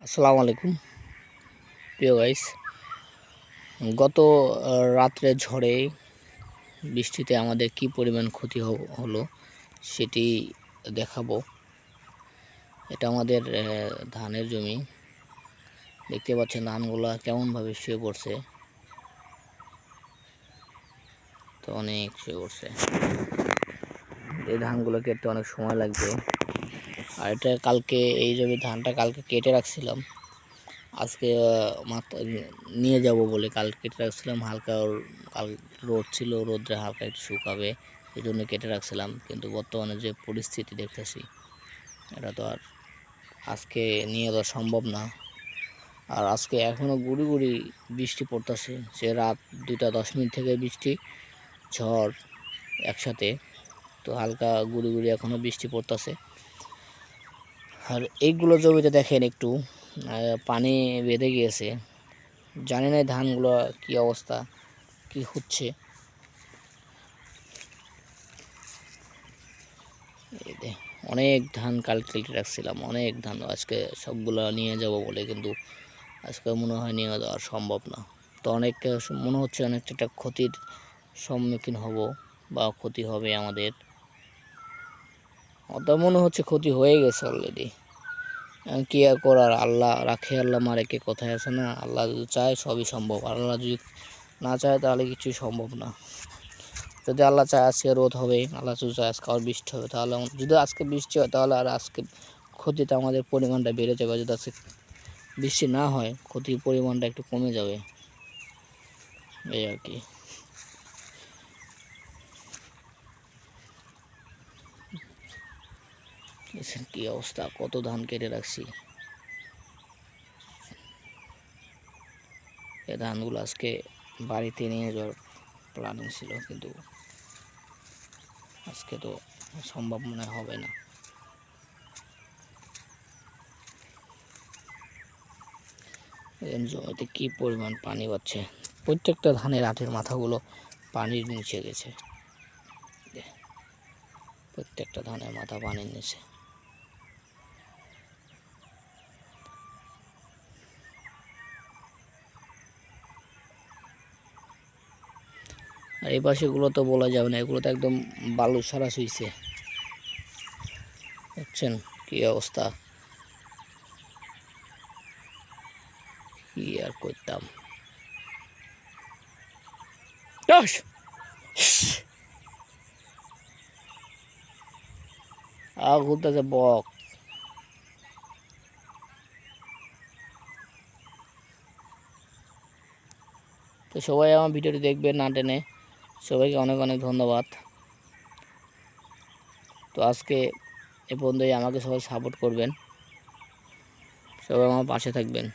আসসালামু আলাইকুম প্রিয় গাইস। গত রাত্রে ঝড়ে বৃষ্টিতে আমাদের কি পরিমাণ ক্ষতি হলো সেটি দেখাবো। এটা আমাদের ধানের জমি, দেখতে পাচ্ছেন ধানগুলা কেমনভাবে শুয়ে পড়ছে, তো অনেক শুয়ে পড়ছে। এই ধানগুলো কেটে অনেক সময় লাগবে। আর এটা কালকে এই জমি ধানটা কালকে কেটে রাখছিলাম, আজকে মাত্র নিয়ে যাব বলে কাল কেটে রাখছিলাম। হালকা কাল রোদ ছিল, রোদ্রে হালকা একটু শুকাবে এই জন্য কেটে রাখছিলাম। কিন্তু বর্তমানে যে পরিস্থিতি দেখতেছি, এটা তো আর আজকে নিয়ে যাওয়া সম্ভব না। আর আজকে এখনও গুড়ি গুড়ি বৃষ্টি পড়তেছে, সে রাত 2:10 থেকে বৃষ্টি ঝড় একসাথে। তো হালকা গুড়ি গুড়ি এখনও বৃষ্টি পড়তেছে। আর এইগুলো জমিতে দেখেন একটু পানি বেঁধে গিয়েছে, জানি না ধানগুলো কি অবস্থা, কি হচ্ছে। অনেক ধান কাল কেটে রাখছিলাম, অনেক ধান, আজকে সবগুলো নিয়ে যাব বলে, কিন্তু আজকে মনে হয় নিয়ে যাওয়া সম্ভব না। তো অনেক মনে হচ্ছে অনেকটা ক্ষতির সম্মুখীন হব বা ক্ষতি হবে আমাদের। অত মনে হচ্ছে ক্ষতি হয়ে গেছে অলরেডি। কি আর করার, আল্লাহ রাখে আল্লাহ মারে, কে কথায় আছে না, আল্লাহ যদি চায় সবই সম্ভব, আল্লাহ যদি না চায় তাহলে কিছুই সম্ভব না। যদি আল্লাহ চায় আজকে রোদ হবে, আল্লাহ যদি চায় আজকে আর বৃষ্টি হবে, তাহলে যদি আজকে বৃষ্টি হয় তাহলে আর আজকে ক্ষতিটা আমাদের পরিমাণটা বেড়ে যাবে। যদি আজকে বৃষ্টি না হয় ক্ষতির পরিমাণটা একটু কমে যাবে, এই আর কি। কি অবস্থা, কত ধান কেটে রাখছি। এই ধানগুলো আজকে বাড়িতে নিয়ে যাওয়ার প্ল্যানিং ছিল, কিন্তু আজকে তো সম্ভব মনে হবে না। জমিতে কি পরিমাণ পানি পাচ্ছে, প্রত্যেকটা ধানের আটের মাথাগুলো পানির নিচে গেছে, প্রত্যেকটা ধানের মাথা পানির নিচে। আর এই পাশেগুলো তো বলা যাবে না, এগুলো তো একদম বালু সারা শুইছে, দেখছেন কি অবস্থা। কি আর করতাম। ঘুরতেছে বক। তো সবাই আমার ভিডিওটি দেখবেন না টেনে, সবাইকে অনেক অনেক ধন্যবাদ। তো আজকে এ পর্যন্তই, আমাকে সবাই সাপোর্ট করবেন, সবাই আমার পাশে থাকবেন।